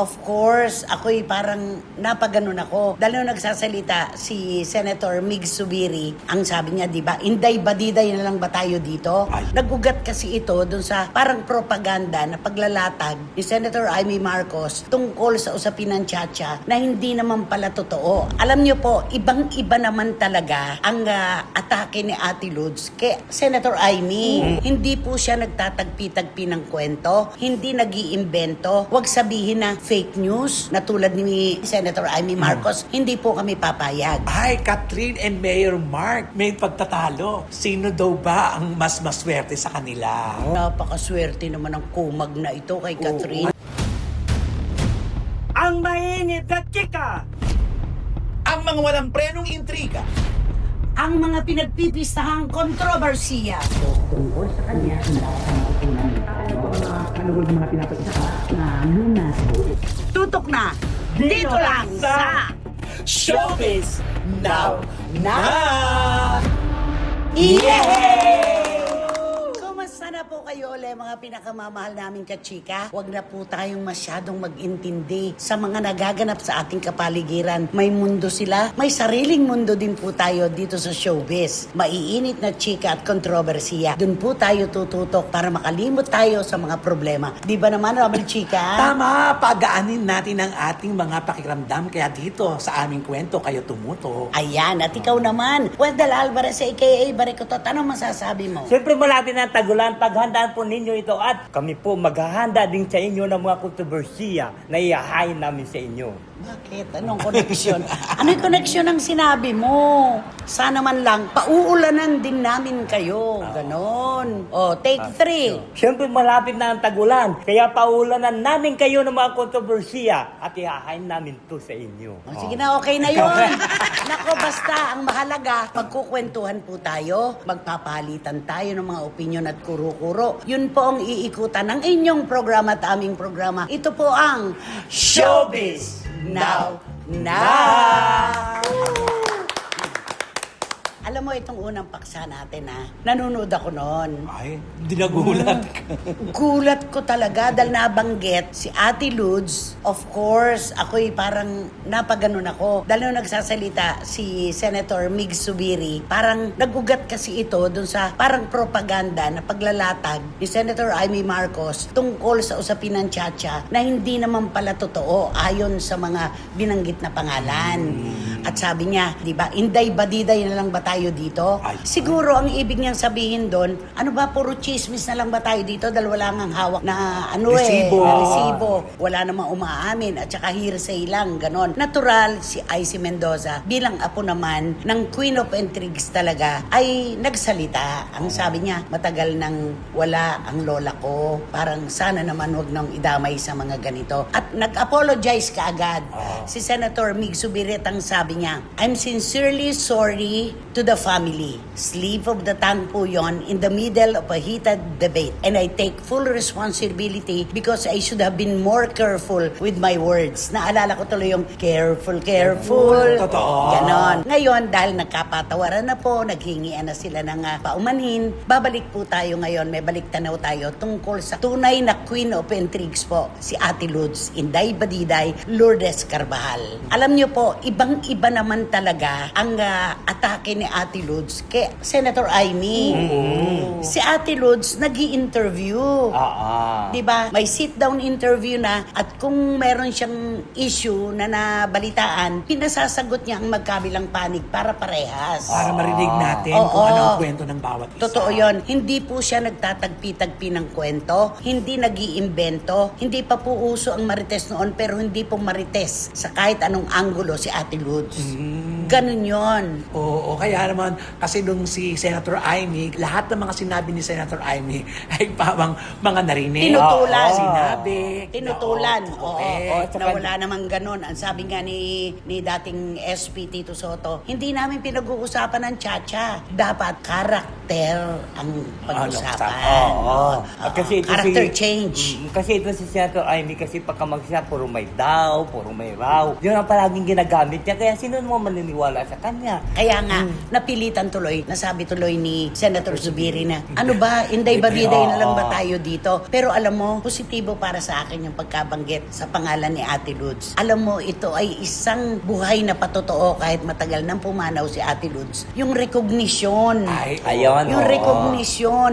of course, ako'y parang napaganon ako. Dahil nung nagsasalita si Senator Mig Zubiri, ang sabi niya, di ba, inday badiday na lang ba tayo dito? Nagugat kasi ito dun sa parang propaganda na paglalatag ni Senator Amy Marcos tungkol sa usapin ng Chacha na hindi naman pala totoo. Alam niyo po, ibang-iba naman talaga ang atake ni Ate Lods kay Senator Amy. Hindi po siya nagtatagpi-tagpi ng kwento, hindi nag-iimbento. Huwag sabihin na fake news na tulad ni Senator Amy Marcos, hindi po kami papayag. Ay, Catherine and Mayor Mark, may pagtatalo. Sino daw ba ang mas maswerte sa kanila? Napakaswerte naman ang kumag na ito kay Catherine. Ang mainit na chika! Ang mga walang prenong intriga. Ang mga pinagpipistahang kontrobersiya. Tungkol sa kanya tutok na dito lang sa Showbiz Now! Yay! Kumusta na po kayo ulit mga pinakamamahal naming kachika? Huwag na po tayong masyadong mag-intindi sa mga nagaganap sa ating kapaligiran. May mundo sila, may sariling mundo din po tayo dito sa showbiz. Maiinit na chika at kontrobersiya. Doon po tayo tututok para makalimot tayo sa mga problema. Di ba naman, Robert Chika? Tama, pagaanin natin ang ating mga pakiramdam. Kaya dito sa aming kwento kayo tumuto. Ayan, at ikaw naman, Wendell Alvarez aka Barikotot, anong masasabi mo? Siyempre malapit na ang tagulan, paghandaan po ninyo ito at kami po maghahanda din sa inyo ng mga kontrobersiya na iyahain namin sa inyo. Bakit? Anong connection? Ano yung connection ng sinabi mo? Sana man lang, pauulanan din namin kayo. Ganon. O, take 3. Siyempre malapit na ang tagulan, kaya paulanan namin kayo ng mga kontrobersiya at iyahain namin to sa inyo. O, sige na, okay na yun. Nako, basta, ang mahalaga, magkukwentuhan po tayo, magpapalitan tayo ng mga opinion at kuro-kuro. Yun po ang iikutan ng inyong programa at aming programa. Ito po ang Showbiz Now! Alam mo, itong unang paksa natin, nanonood ako noon. Ay, dinagulat ka. Gulat ko talaga dahil nabanggit si Ate Lods. Of course, ako'y parang napaganon ako. Dahil nung nagsasalita si Senator Mig Zubiri, parang nagugat kasi ito dun sa parang propaganda na paglalatag ni Senator Amy Marcos tungkol sa usapin ng Chacha na hindi naman pala totoo ayon sa mga binanggit na pangalan. At sabi niya, di ba, inday badiday na lang ba tayo dito? Siguro ang ibig niyang sabihin doon, ano ba, puro chismis na lang ba tayo dito dahil wala ngang hawak na Resibo. resibo. Wala namang umaamin at saka hearsay lang, ganon. Natural, si Icy Mendoza bilang apo naman ng Queen of Intrigues talaga ay nagsalita. Ang sabi niya, matagal nang wala ang lola ko. Parang sana naman wag nang idamay sa mga ganito. At nag-apologize kaagad si Senator Mig Zubiri. Ang sabi niya, I'm sincerely sorry to the family. Slip of the tongue po yon in the middle of a heated debate. And I take full responsibility because I should have been more careful with my words. Naalala ko tuloy yung careful. Totoo. Ganon. Ngayon, dahil nagkapatawaran na po, naghingian na sila ng paumanhin, babalik po tayo ngayon, may balik tanaw tayo tungkol sa tunay na Queen of Intrigues po, si Ate Lods, Inday Badiday, Lourdes Carbajal. Alam niyo po, ibang-iba naman talaga ang atake ni Ate Lods kay Senator Amy. Si Ate Lods nag-i-interview. Diba? May sit-down interview na at kung meron siyang issue na nabalitaan, pinasasagot niya ang magkabilang panig para parehas. Para marinig natin kung ano ang kwento ng bawat isa. Totoo yun. Hindi po siya nagtatagpi-tagpi ng kwento, hindi nag-iimbento, hindi pa po uso ang marites noon pero hindi po marites sa kahit anong anggulo si Ate Lods. Ganun yun. Oo, kaya naman, kasi nung si Senator Amy, lahat ng mga sinabi ni Senator Amy ay parang mga narinig. Tinutulan. Sinabi. Tinutulan. Oo. Na wala namang ganun. Ang sabi nga ni dating SP Tito Soto, hindi namin pinag-uusapan ng Chacha. Dapat karakter ang pag-usapan. Kasi ito Character si, change. Kasi ito si Senator Amy, kasi pagka magsiya, puro may daw, puro may raw. Yun ang palaging ginagamit niya. Kaya sino mo maniniwala sa kanya? Kaya nga, napilitan tuloy, nasabi tuloy ni Senator Zubiri na, ano ba, inday ba diday na lang ba tayo dito? Pero alam mo, positibo para sa akin yung pagkabanggit sa pangalan ni Ate Lods. Alam mo, ito ay isang buhay na patotoo kahit matagal nang pumanaw si Ate Lods. Yung recognition. Ayun. Yung oo. recognition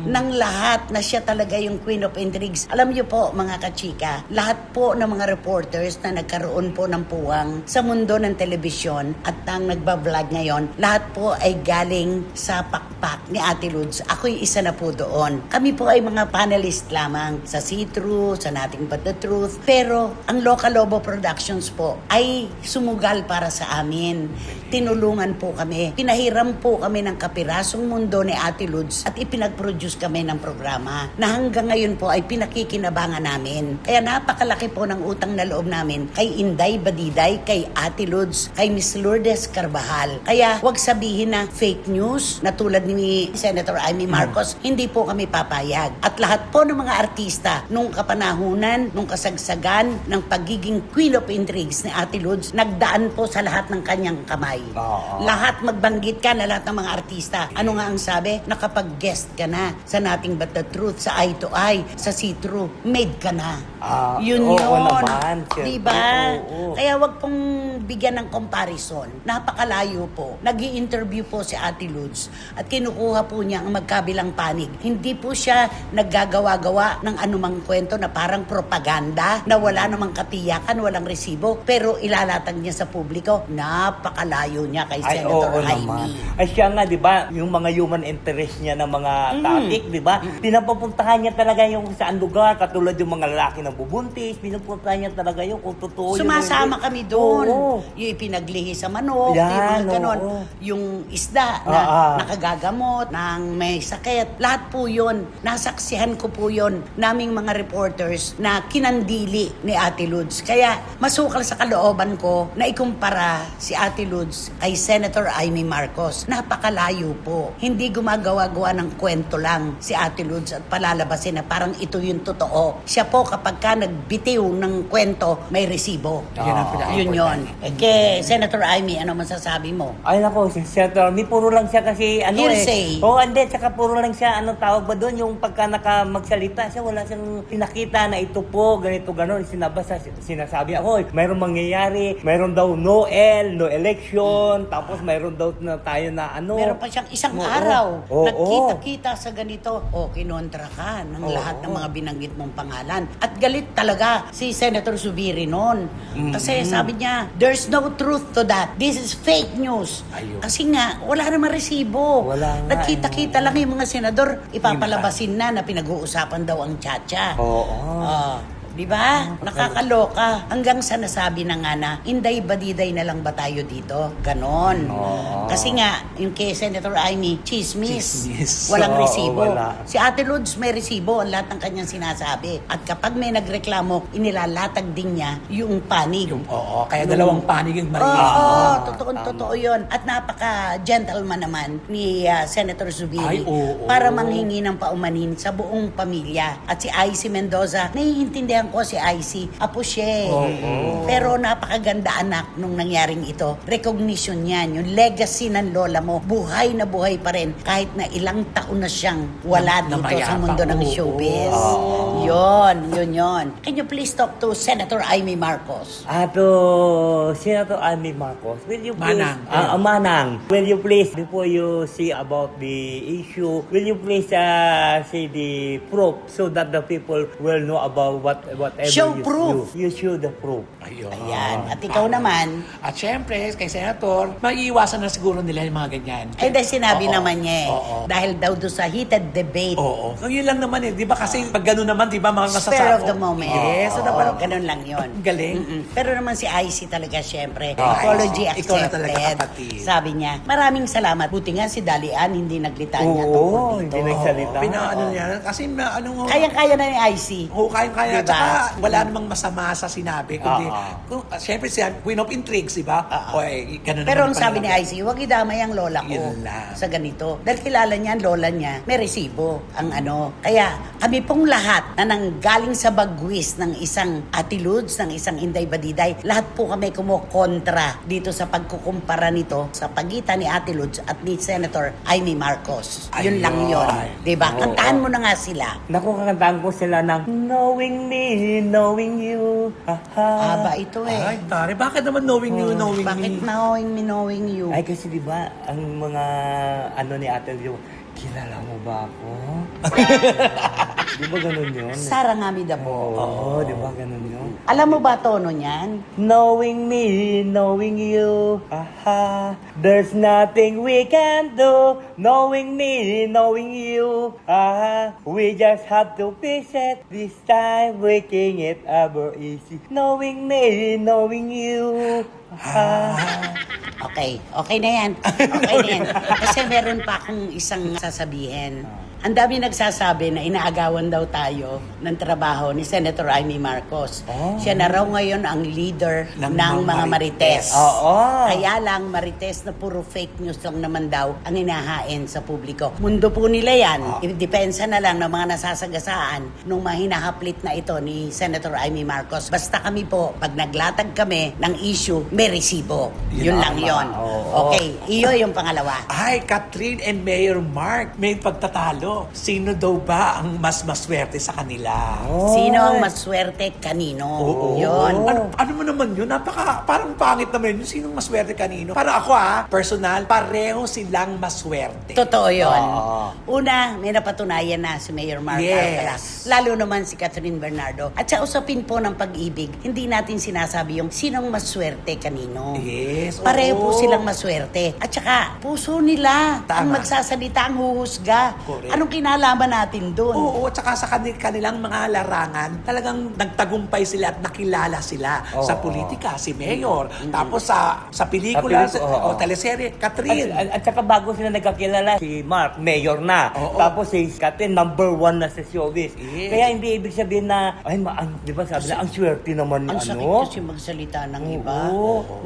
ng lahat na siya talaga yung Queen of Intrigues. Alam niyo po, mga kachika, lahat po ng mga reporters na nagkaroon po ng puwang sa mundo ng telebisyon at ang nagbablog ngayon, lahat po ay galing sa pakpak ni Ate Lods. Ako'y isa na po doon. Kami po ay mga panelist lamang sa See-Through, sa Nothing But The Truth. Pero ang Local Lobo Productions po ay sumugal para sa amin. Tinulungan po kami. Pinahiram po kami ng kapirasong mundo ni Ate Lods at ipinag-produce kami ng programa na hanggang ngayon po ay pinakikinabangan namin. Kaya napakalaki po ng utang na loob namin kay Inday Badiday, kay Ate Lods, kay Miss Lourdes Carvajal. Kaya wag sabihin na fake news na tulad ni Senator Amy Marcos, hindi po kami papayag. At lahat po ng mga artista nung kapanahunan, nung kasagsagan ng pagiging Queen of Intrigues ni Ate Lods, nagdaan po sa lahat ng kanyang kamay. Lahat magbanggit ka na lahat ng mga artista. Ano nga ang sabi? Nakapag-guest ka na sa Nothing But The Truth, sa Eye to Eye, sa See-Through, made ka na. Yun oo yun. naman, siyempre. Diba? Oo. Kaya wag pong bigyan ng comparison. Napakalayo po. Nag-i-interview po si Ate Lods at kinukuha po niya ang magkabilang panig. Hindi po siya naggagawa-gawa ng anumang kwento na parang propaganda, na wala namang katiyakan, walang resibo, pero ilalatag niya sa publiko. Napakalayo niya kay Senator Jaime. Ay siya nga, di ba, yung mga human interest niya ng mga topic, di ba? Pinapapuntahan niya talaga yung saan lugar, katulad yung mga lalaki na bubuntis, pinapuntahan niya talaga yung kung totoo yun. Sumasama kami doon. Oo. Yung ipinaglihi sa manok, Yan, yung mga ganon. oo. Yung isda na nakagagamot, ng may sakit. Lahat po yun. Nasaksihan ko po yun naming mga reporters na kinandili ni Ate Lods. Kaya masukal sa kalooban ko na ikumpara si Ate Lods kay Senator Amy Marcos. Napakalayo po. Hindi gumagawa-gawa ng kwento lang si Ate Lods at palalabasin na parang ito yung totoo. Siya po kapag ka nagbitiw ng kwento, may resibo. Yan ang pinaka-importante. Yun yun. Kay Senator Amy, ano masasabi mo? Ay nako, si Senator, may puro lang siya kasi Hearsay. hindi, tsaka puro lang siya, anong tawag ba doon, yung pagka magsalita siya, wala siyang pinakita na ito po, ganito, ganon, sinasabi ako, mayroong mangyayari, mayroon daw no election, tapos mayroon daw na tayo na ano. Meron pa siyang isang Oo. araw. Oo. Nagkita-kita sa ganito. O, kinontra ka ng lahat ng mga binanggit mong pangalan. At galit talaga si Senator Zubiri noon. Kasi sabi niya, there's no truth to that. This is fake news. Ayun. Kasi nga, wala naman resibo. Wala nga, Nagkita-kita lang yung mga senador, ipapalabasin na pinag-uusapan daw ang tsa-tsa. Oo. Di ba? Nakakaloka. Hanggang sa nasabi na nga na, inday badiday na lang ba tayo dito? Ganon. Kasi nga, yung kay Senator Amy, chismis. Walang Oo, resibo. wala. Si Ate Lods may resibo ang lahat ng kanyang sinasabi. At kapag may nagreklamo, inilalatag din niya yung panig. Oo, kaya dalawang panig yung marinig. Oo, totoo yun. At napaka-gentleman naman ni Senator Zubiri Ay, oo. para manghingi ng paumanin sa buong pamilya. At si Icy Mendoza, naiintindihan ko si Icy, apo siya. Pero napakaganda anak nung nangyaring ito. Recognition yan, yung legacy ng lola mo, buhay na buhay pa rin kahit na ilang taon na siyang wala dito sa mundo ng showbiz. Yun. Can you please talk to Senator Amy Marcos? Senator Amy Marcos, will you please... Manang. Manang, will you please, before you see about the issue, will you please say the proof so that the people will know about whatever Show you proof. You show the proof. Ayun. Ayan. At ikaw naman, At syempre, kay Senator, maiiwasan na siguro nila yung mga ganyan. ay dahil sinabi Oo. naman niya Oo. Dahil daw doon sa heated debate. Oo. So, yun lang naman di ba? Kasi pag gano'n naman, di ba, mga masasako. Spare of the moment. Yes. So, Oo, dapat, ganun lang yun. galing. Pero naman si Icy talaga, syempre, Oh, apology Icy. Ikaw na accepted. talaga, kapatid. Sabi niya, maraming salamat. Buti nga si Dalian, hindi naglitanya tungkol dito. hindi nagsalita. Pinaano niya. Kasi, ano, Kayang-kaya na ni Icy. Oo, kayang-kaya. Diba? wala namang masama sa sinabi, kundi, syempre siya, Queen of Intrigues, di ba? Ganun Pero ang naman sabi ni pala. IC, huwag idamay ang lola ko Yun lang. sa ganito. Dahil kilala niya, ang lola niya, may resibo ang ano. Kaya kami pong lahat na nanggaling sa bagwis ng isang Ate Lods, ng isang Inday Badiday, lahat po kami kumukontra dito sa pagkukumpara nito sa pagitan ni Ate Lods at ni Senator Amy Marcos. Yun lang yun. Diba? Kantahan mo na nga sila. Naku, kakantaan ko sila ng Knowing me, knowing you. Aba ito eh. Ay, tari, bakit naman knowing you, knowing Bakit me? knowing you? Ay, kasi di ba ang mga ano ni Ate Leo, kilala mo ba ako? Di ba ganun yun? Sara nga mi dabo. Oo, di ba ganun yun? Alam mo ba tono niyan? Knowing me, knowing you, there's nothing we can do. Knowing me, knowing you, we just have to face it. This time, making it ever easy. Knowing me, knowing you, Okay na yan. Okay na yan. Kasi meron pa akong isang sasabihin. Ang dami nagsasabi na inaagawan daw tayo ng trabaho ni Senator Amy Marcos. Siya na raw ngayon ang leader ng mga Marites. Kaya lang, Marites na puro fake news lang naman daw ang inahain sa publiko. Mundo po nila yan. Depensa na lang ng mga nasasagasaan nung mahinahaplit na ito ni Senator Amy Marcos. Basta kami po, pag naglatag kami ng issue, may resibo. Yun lang yun. Okay, iyo yung pangalawa. Ay, Catherine and Mayor Mark, may pagtatalo. Sino daw ba ang mas maswerte sa kanila? Sino ang maswerte kanino? Yun. Ano mo naman yun? Parang pangit naman yun. Sinong maswerte kanino? Para ako personal, pareho silang maswerte. Totoo yun. Una, may napatunayan na si Mayor Mark Alcala. Lalo naman si Catherine Bernardo. At sa usapin po ng pag-ibig, hindi natin sinasabi yung sinong maswerte kanino. Yes, Pareho po silang maswerte. At saka, puso nila ang Tama. magsasalita, ang huhusga. Correct. Anong kinalaman natin doon? Oo, at saka sa kanilang mga larangan, talagang nagtagumpay sila at nakilala sila sa politika, si Mayor. Tapos sa pelikula, o teleserye, Catherine. At saka bago sila nagkakilala, si Mark, mayor na. Tapos si Catherine, number 1 na sa showbiz. Kaya hindi ibig sabihin na, di ba sabi na, ang swerte naman Ang ni sakit kasi magsalita ng iba.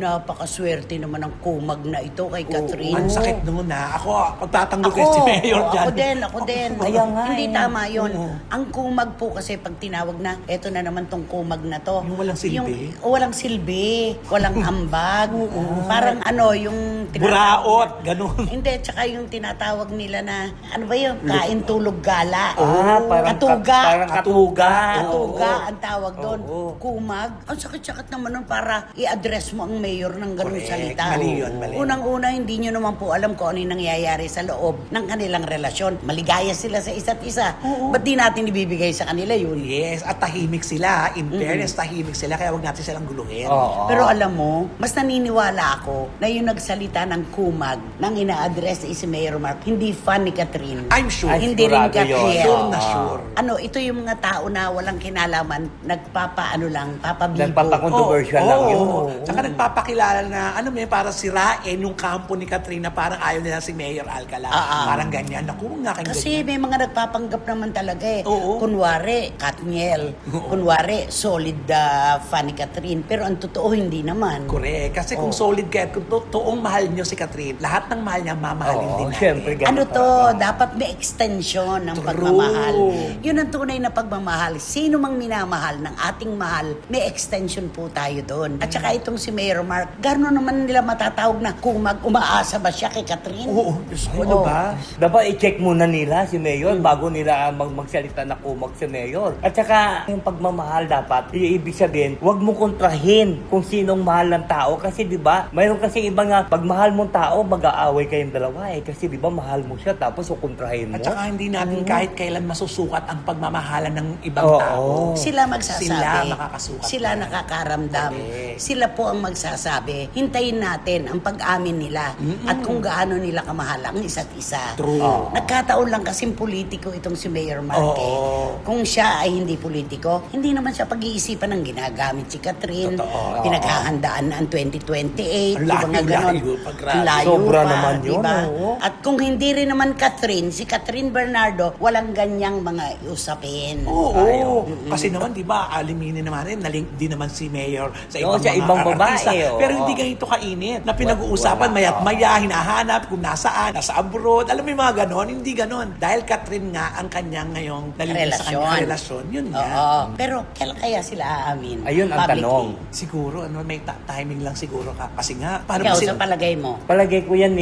Napakaswerte naman ang kumag na ito kay Catherine. Ang sakit noon Ako, pagtatanggol kay si Mayor dyan. Ako din. Kaya nga Hindi eh. tama yun. Ang kumag po kasi pag tinawag na, eto na naman tong kumag na to. Yung walang silbi? Walang silbi. Walang ambag. Parang yung... Buraot, ganun. Hindi, tsaka yung tinatawag nila na, ano ba yun? Kain, tulog, gala. Parang Katuga. Parang katuga. Katuga ang tawag doon. Kumag. Ang sakit-sakit naman nun para i-address mo ang mayor ng ganung Correct. salita. Mali yun, mali. Unang-una, hindi nyo naman po alam kung ano yung nangyayari sa loob ng kanilang relasyon. Maligaya sila sa isa't isa. Ba't di natin ibibigay sa kanila yun? Yes, at tahimik sila. In fairness, tahimik sila. Kaya huwag natin silang guluhin. Pero alam mo, mas naniniwala ako na yung nagsalita ng kumag nang ina-address si Mayor Mark, hindi fan ni Catherine. I'm sure. Hindi rin sigurado yun. Catherine. Sure na sure. Ito yung mga tao na walang kinalaman, papabibo. Nagpapakontroversial lang yun. Tsaka nagpapakilala na, para sirain yung kampo ni Katrina, parang ayaw nila si Mayor Alcala. Parang ganyan. Naku, nga kayong Kasi ganyan. may mga nagpapanggap naman talaga eh. Oo. Kunwari, Katniel. Kunwari, solid fan ni Catherine. Pero ang totoo, hindi naman. Correct. Kasi kung solid kayo, kung totoong mahal nyo si Catherine, lahat ng mahal niya, mamahalin din natin. Siyempre, Ano to, dapat may extension ng pagmamahal. Yun ang tunay na pagmamahal. Sino mang minamahal ng ating mahal, may extension po tayo doon. At saka itong si Mayor Mark, gano'n naman nila matatawag na kumag, umaasa ba siya kay Catherine? Oo, ano ba? Dapat i-check muna nila si Mayor bago nila magsalita na kumag si Mayor. At saka, yung pagmamahal dapat, ibig sabihin, huwag mo kontrahin kung sinong mahal ng tao. Kasi di ba, mayroon kasi iba nga, pag mahal mong tao, mag-aaway kayong dalawa eh. Kasi di ba, mahal mo siya, tapos kukontrahin mo. At saka hindi natin kahit kailan masusukat ang pagmamahalan ng ibang Oo. tao. Sila magsasabi. Sila makakasukat. Sila nakakaramdam. Correct. Sila po ang magsasabi. Hintayin natin ang pag-amin nila at kung gaano nila kamahal ang isa't isa. True. Nagkataon lang lang kasing politiko itong si Mayor Marque. Oo. Kung siya ay hindi politiko, hindi naman siya pag-iisipan ng ginagamit si Catherine. Totoo. Pinaghahandaan ang 2028. Ang di ba nga layo, ganon? layo pa, grabe. Ang layo Sobra pa, naman di yun, ba? oo. At kung hindi rin naman Catherine, si Catherine Bernardo, walang ganyang mga usapin. Oo. Kasi naman, di ba, aliminin naman rin, nalink din naman si Mayor sa Oo, ibang sa mga ibang babae, artista. oo. Pero hindi ganito kainit. Na pinag-uusapan, Wala. mayat maya, hinahanap kung nasaan, nasa abroad. Alam mo yung mga ganon? Hindi ganon. Dahil Catherine nga ang kanyang ngayong nalilin sa kanyang relasyon. Yun nga. Oo. Pero kailan kaya sila aamin? Ayun ang Publicly? tanong. Siguro, may timing lang siguro ka. Kasi nga, paano Ikaw, ba sa palagay mo, Palagay ko yan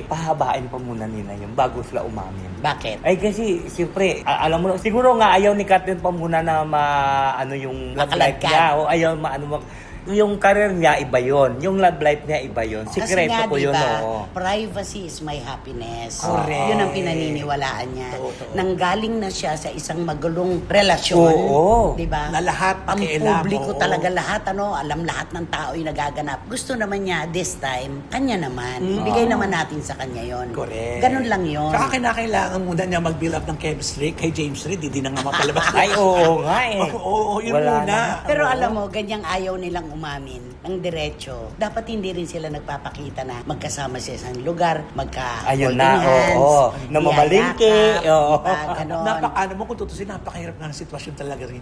pahabain pa muna nila yun bago sila umamin. bakit? Ay kasi, siyempre, alam mo, siguro nga ayaw ni Catherine pa muna na yung love life Makalagkan. niya. O ayaw yung career niya, iba yon. Yung love life niya, iba yon. Kasi Sikreto nga, ko yun, diba, oo. privacy is my happiness. Correct. Yun ang pinaniniwalaan niya. Totoo. Nanggaling na siya sa isang magulong relasyon. Oo. Diba? Na lahat ang pakialam, publiko oo. talaga lahat, alam lahat ng tao yung nagaganap. Gusto naman niya, this time, kanya naman. Ibigay naman natin sa kanya yon. Correct. Ganun lang yon. Saka kinakailangan muna niya mag-build up ng chemistry kay James Reid. Hindi na nga mapalabas. Ay, oo nga eh. Oo, yun Wala muna. na. Pero Oo. alam mo, ganyang ayaw nilang umamin ng diretso. Dapat hindi rin sila nagpapakita na magkasama sa isang lugar, Ayun holding na, hands, oo. Na mamalingki, yayakap, oo. diba, ganon. Ano mo kung tutusin, napakahirap nga ng sitwasyon talaga rin.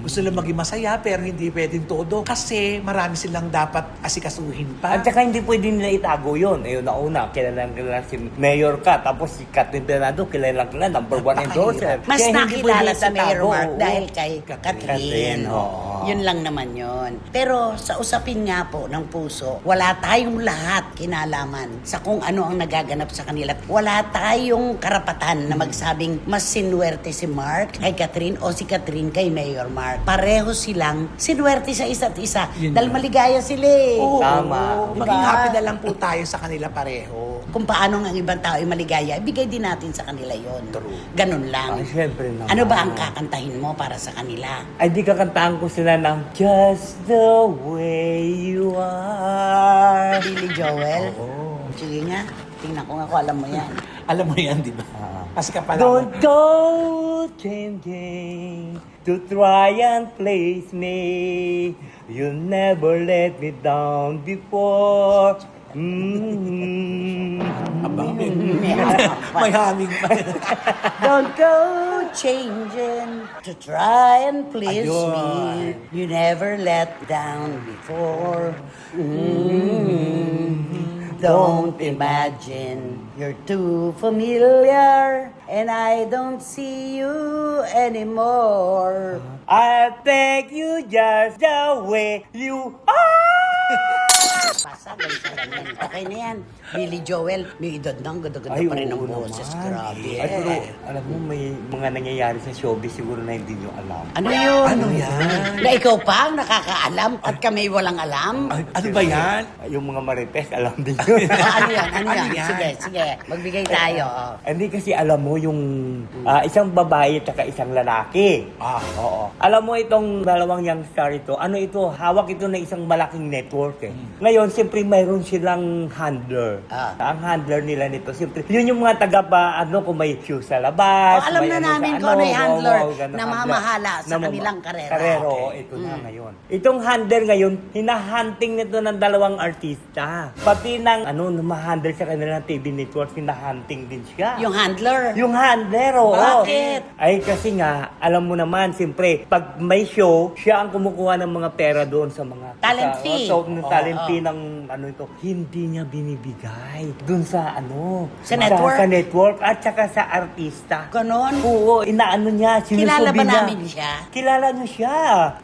Gusto lang maging masaya pero hindi pwedeng todo kasi marami silang dapat asikasuhin pa. At saka hindi pwede nila itago yun. Ayun, nauna, kilala si Mayor ka, tapos si Catherine Bernardo, kilala number one endorser. Mas Kaya hindi nakilala pwede sa Mayor itago, Mark oo. dahil kay Catherine. Catherine. Oo. Yun lang naman yun. Pero sa usapin nga po ng puso, wala tayong lahat kinalaman sa kung ano ang nagaganap sa kanila. Wala tayong karapatan na magsabing mas sinuwerte si Mark kay Catherine o si Catherine kay Mayor Mark. Pareho silang sinuwerte sa isa't isa. Yun Dahil nga. maligaya sila eh. Oo, Tama. Diba? Maging happy na lang po tayo sa kanila pareho. Kung paano ang ibang tao ay maligaya, ibigay din natin sa kanila yon. True. Ganun lang. Ay, syempre naman. Ano ba ang kakantahin mo para sa kanila? Ay, di kakantahan ko sila ng Just the way you are. Billy Joel? Oo. Sige nga, tingnan ko nga kung alam mo yan. Alam mo yan, di ba? Kasi kapala. Don't go changing to try and please me. You never let me down before. May haming pa. Don't go changing to try and please Ayun. me. You never let down before. Don't imagine you're too familiar and I don't see you anymore. I'll take you just the way you are. Pasa, ganito lang yan. Okay na yan. Billy Joel, may edad na, ang ganda-ganda Ay, pa rin ang oo boses. naman. Grabe. Ay, pero alam mo, may mga nangyayari sa showbiz siguro na hindi nyo alam. Ano yun? Ano yan? Na ikaw pa ang nakakaalam at kami walang alam? Ano ba yan? Yung mga marites, alam din yun. Ano yan? Ano Ano yan? yan? Sige, sige. Magbigay tayo. Hindi kasi alam mo yung isang babae at saka isang lalaki. Oo. Alam mo itong dalawang young star ito, ano ito, hawak ito na isang malaking network eh. Ngayon, siyempre mayroon silang handler. Ang handler nila nito, siyempre, yun yung mga taga pa, kung may show sa labas. Alam may na sa namin kung ano yung handler ganun, na handler. mamahala sa Na kanilang karera. Karero, ito na ngayon. Itong handler ngayon, hinahunting nito ng dalawang artista. Pati ng, namahandle sa kanilang TV network, hinahunting din siya. Yung handler. Yung handler, oo. Bakit? Ay, kasi nga, alam mo naman, siyempre, pag may show, siya ang kumukuha ng mga pera doon sa mga... Talent sa- fee. So, ng talent fee ng ito, hindi niya binibigay doon sa Sa network? Sa network at saka sa artista. Ganon? Oo, inaano niya, sinusubi Kilala ba niya. namin siya? Kilala niyo siya.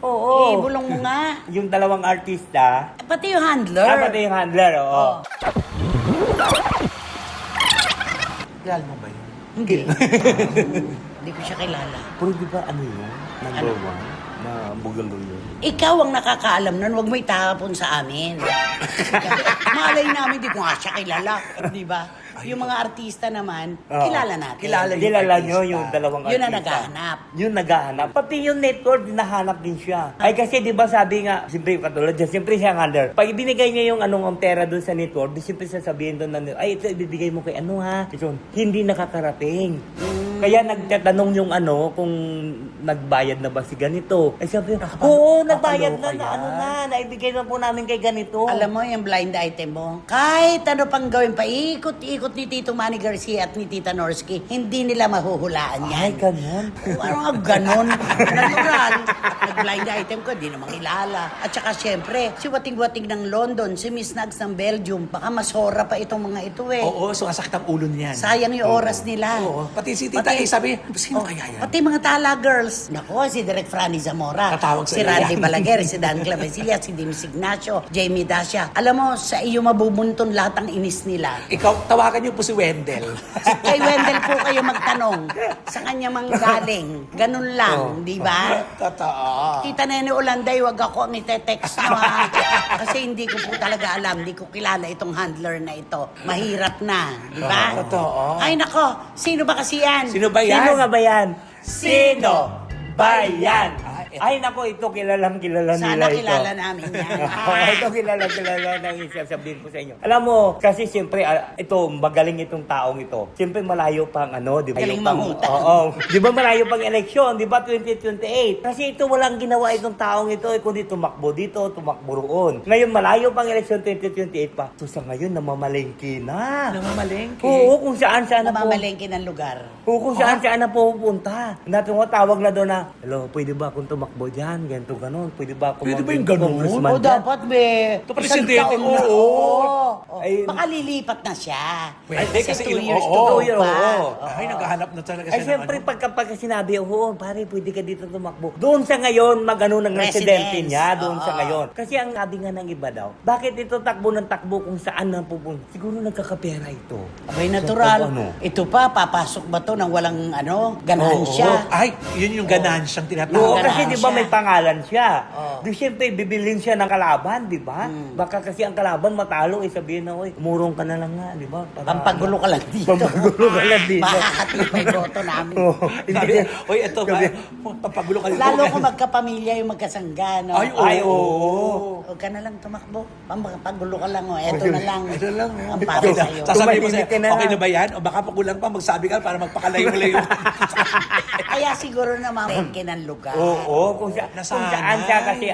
Oo. Ibulong mo nga. Yung dalawang artista, Pati yung handler. pati yung handler, oo. Kilala mo ba yun? Hindi. Hindi ko siya kilala. Pero di ba yun? Number one? Na bugalo yun. Ikaw ang nakakaalam nun, huwag mo itapon sa amin. Malay namin, di ko nga siya kilala. Di ba? Yung mga artista naman, Oo. kilala natin. Kilala yung Kilala nyo artista. yung dalawang Yun ang artista. naghahanap. Yung naghahanap. Pati yung network, nahanap din siya. Ay kasi di ba sabi nga, siyempre katulad dyan, siyempre siya ang handler. Pag ibinigay niya yung anong pera doon sa network, di siyempre sasabihin doon na, ay ito ibibigay mo kay ano ha. Ito, hindi nakakarating. Kaya nagtatanong yung kung nagbayad na ba si ganito. Ay sabi, oo, nagbayad na, Nakakaloka yan. naibigay na po namin kay ganito. Alam mo, yung blind item mo, kahit ano pang gawin pa, ikot-ikot ni Tito Manny Garcia at ni Tita Norsky, hindi nila mahuhulaan yan. Ay, ganun. Ano nga ganon? Natural. Nag-blind item ko, di naman kilala. At saka syempre, si Wating-Wating ng London, si Miss Nags ng Belgium, baka masora pa itong mga ito eh. Oo, sumasakit ang ulo niyan. Sayang yung oras nila. Oo. Pati si Tita A, sabi, sino kaya yan? Pati mga Tala Girls. Nako, si Direk Franny Zamora. Tatawag sa si iyo Randy yan. Balaguer, si Dan Clavecilla, si Dimis Ignacio, Jamie Dacia. Alam mo, sa iyo mabubuntun lahat ang inis nila. Ikaw, tawagan niyo po si Wendell. Kay Wendell po kayo magtanong. Sa kanya manggaling. Ganun lang, di ba? Totoo. Tita Nene Olanday, wag ako ang ite-text nyo ha. Kasi hindi ko po talaga alam, hindi ko kilala itong handler na ito. Mahirap na, di ba? Totoo. Ay nako, sino ba kasi yan? Sino ba yan? Sino nga ba yan? Sino ba yan? ito. Ay, nako, ito kilalang kilala nila Sana ito. kilala namin yan. Ito kilala ng isasabihin ko sa inyo. Alam mo, kasi siyempre, ito, magaling itong taong ito. Siyempre, malayo pang di ba? Galing Pang- mangutang. Oo. Di ba malayo pang eleksyon? Di ba 2028? Kasi ito, walang ginawa itong taong ito, kundi tumakbo dito, tumakbo roon. Ngayon, malayo pang eleksyon 2028 pa. So, sa ngayon, namamalengke na. Namamalengke. Oo, kung saan-saan na po. Namamalengke ng lugar. Oo, kung saan-saan na pupunta. Tawag na doon na, hello, pwede ba akong tumakbo dyan? Ganito, ganon. Pwede ba akong Pwede ba yung maging ganun? congressman O dyan? dapat be. Ito, presidente, isang taon na. oo. Oo. Ay- Baka lilipat na siya. Pwede, kasi 2 ilang- years to oo. go Two year, pa. oo. Ay, naghahanap na talaga Ay, siya siyempre, ng pagka sinabi, oo, pare, pwede ka dito tumakbo. Doon sa ngayon, ng residente Residence. niya, doon sa Oo. ngayon. Kasi ang sabi nga ng iba daw, bakit ito takbo ng takbo kung saan na pupunta? Siguro nagkakapera ito. Abay, natural. Ano? Ito pa, papasok ba to ng walang ganansya? Ay, yun yung ganansyang Oo, tinatawag. kasi di ba siya. may pangalan siya. Oo. Di siyempre, bibilhin siya ng kalaban, di ba? Baka kasi ang kalaban matalo, sabihin na, oy, umurong ka na lang nga, di ba? Para- Pampagulo ka lang dito. Pampagulo ka lang dito. Makakatipay boto namin. Oo. Sabi, oy, ito ba? Papagulo ka dito. Lalo kung magkapamilya yung magkasangga, no? Ay, oo. Huwag ka na lang tumakbo. Pampagulo ka lang, oh. Eto na lang. Ito lang. Ang para sa'yo. Sasabihin mo sa'yo, Tumahimik ka na. okay na ba yan? O baka pagulang pa, magsabi ka para magpakalayo-layo. Kaya siguro naman malengke ng lugar. Oo, kung saan Nasanay. siya kasi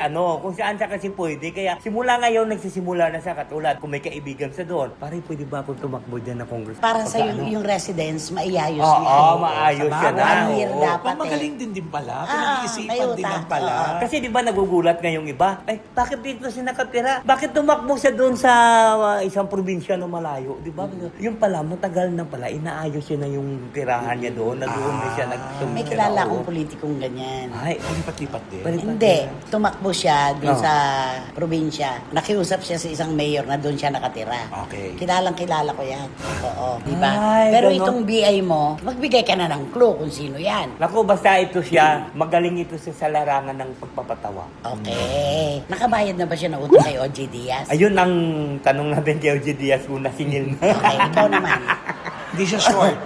kung saan siya kasi pwede. Kaya simula ngayon nagsisimula na siya katulad. Kung may kaibigan sa doon, pare pwede ba akong tumakbo dyan na congress? Para sa Pagka yung residence, maiayos Oo, niya. maayos siya na. One year Oo. dapat Pag magaling din pala. Ah, Pinag-iisipan may din utak. lang pala. Kasi di ba nagugulat ngayong iba? Ay, bakit dito siya nakatira? Bakit tumakbo siya doon sa isang probinsya no malayo? Di ba? Yung pala, matagal na pala, inaayos siya na yung tirahan niya doon. Na doon na siya May kilala akong politikong ganyan. Ay, Palipat-lipat din. Hindi. Tumakbo siya dun Oo. sa probinsya. Nakiusap siya sa isang mayor na doon siya nakatira. Okay. Kilala ko yan. Oo. Di ba? Ay, Pero ganon. itong BI mo, magbigay ka na ng clue kung sino yan. naku, basta ito siya. Magaling ito sa larangan ng pagpapatawa. Okay. Nakabayad na ba siya ng utang kay OG Diaz? Ayun ang tanong natin kay OG Diaz kung nasingil na. Okay, ikaw naman. Hindi siya short.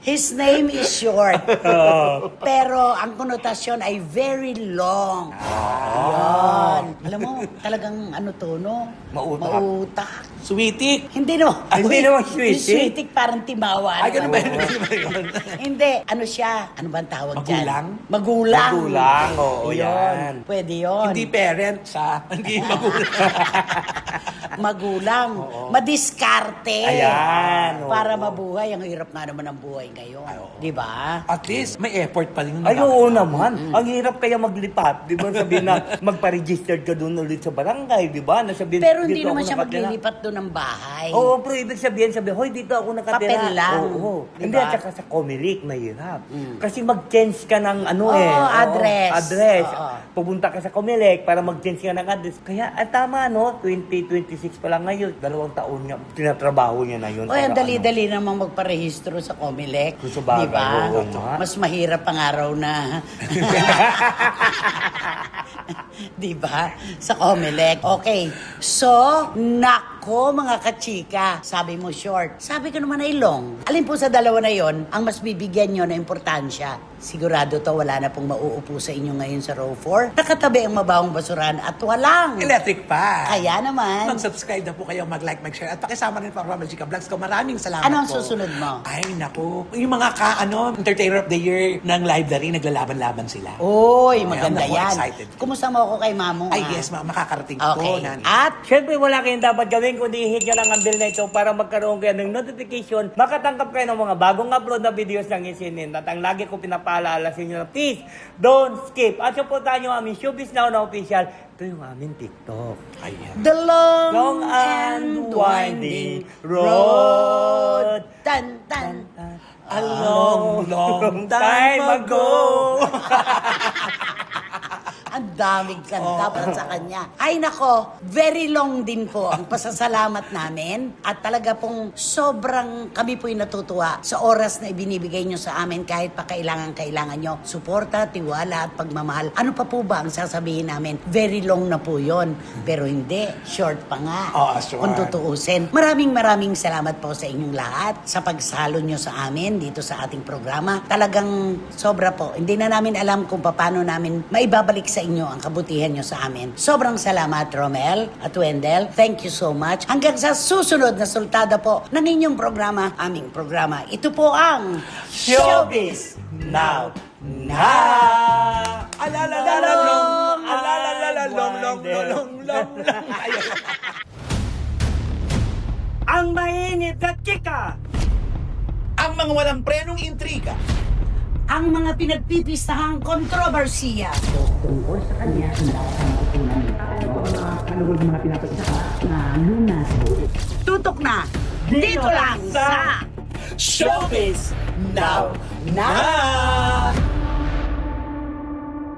His name is short. Pero ang konotasyon ay very long. Yan. Alam mo, talagang no? Mautak. Mautak. Sweetie. Hindi naman. Hindi naman sweetie. Yung sweetie parang timawa. Ay, ganun ba yun? Hindi. Ano siya? Ano ba ang tawag dyan? Magulang? Magulang. Magulang, oo, Yun. yan. Pwede yun. Hindi parent sa hindi magulang. Magulang. Madiskarte. Ayan, oo. Para mabuhay. Ang hirap nga naman ang buhay ngayon. Di ba? At least, may effort pa rin yung Ay, oo nagawa. naman. Ang hirap kaya maglipat. Di ba sabihin na magpa-register ka doon ulit sa barangay, di ba? Nasabihin, Pero hindi dito naman ako siya nakatira. maglilipat doon ng bahay. Oo, pero ibig sabihin, hoy, dito ako nakatira. Papel lang. Oo. Di Hindi, ba? at saka sa Comelec, mahirap. Kasi mag-change ka ng address. Oo, address. address. Oo. pupunta ka sa Comelec para mag-change ka ng address. Kaya, tama, no? 2026 pa lang ngayon. 2 taon nga, tinatrabaho niya na yun. O, ang Para dali-dali namang magparehistro sa Comelec. Kung sa bagay, Di ba? oo nga. Mas mahirap ang araw na... Di ba? Sa Comelec. Okay. So, nako mga kachika. Sabi mo short. Sabi ko naman ay long. Alin po sa dalawa na yon ang mas bibigyan nyo na importansya? Sigurado to wala na pong mauupo sa inyo ngayon sa row 4. Nakatabi ang mabawang basurahan at walang Electric pa. Kaya naman. Mag-subscribe na po kayo, mag-like, mag-share. At pakisama rin po ang Romel Chica Vlogs ko. Maraming salamat Ano ang po. susunod mo? Ay, naku. Yung mga Entertainer of the Year ng library, naglalaban-laban sila. Oy, Ayan, maganda ako, yan. excited. Kumusta mo ako kay Mamo? Ay, ah? yes, makakarating Okay. po. Nani. At Siyempre, wala kayong dapat gawin kundi i-hit nyo lang ang bell na ito para magkaroon kayo ng notification, makatanggap kayo ng mga bagong upload na videos ng isinin. At ang lagi ko pinapaalala sa inyo na please, don't skip. At supportahan nyo ang aming Showbiz Now na official. Ito yung aming TikTok. Ayan. the long, Long and winding road. Tan, tan. A long time ago. Ang daming kanta para sa kanya. Ay nako, very long din po ang pasasalamat namin. At talaga pong sobrang kami po'y natutuwa sa oras na ibinibigay nyo sa amin kahit pa kailangan nyo. Suporta, tiwala at pagmamahal. Ano pa po ba ang sasabihin namin? Very long na po yon. Pero hindi, short pa nga. Oo, short. Kung tutuusin. Maraming salamat po sa inyong lahat sa pagsalo nyo sa amin dito sa ating programa. Talagang sobra po. Hindi na namin alam kung paano namin maibabalik sa inyo ang kabutihan nyo sa amin. Sobrang salamat, Romel at Wendell. Thank you so much. Hanggang sa susunod na sultada po ng inyong programa, aming programa. Ito po ang Showbiz Now. Alalalalong, alalalalong, long. Ayun. Ang mainit na chika! Ang mga walang prenong intriga. ang mga pinagpipistahang kontrobersiya. Tungkol sa kanya, tutok na dito lang sa Showbiz Now. Na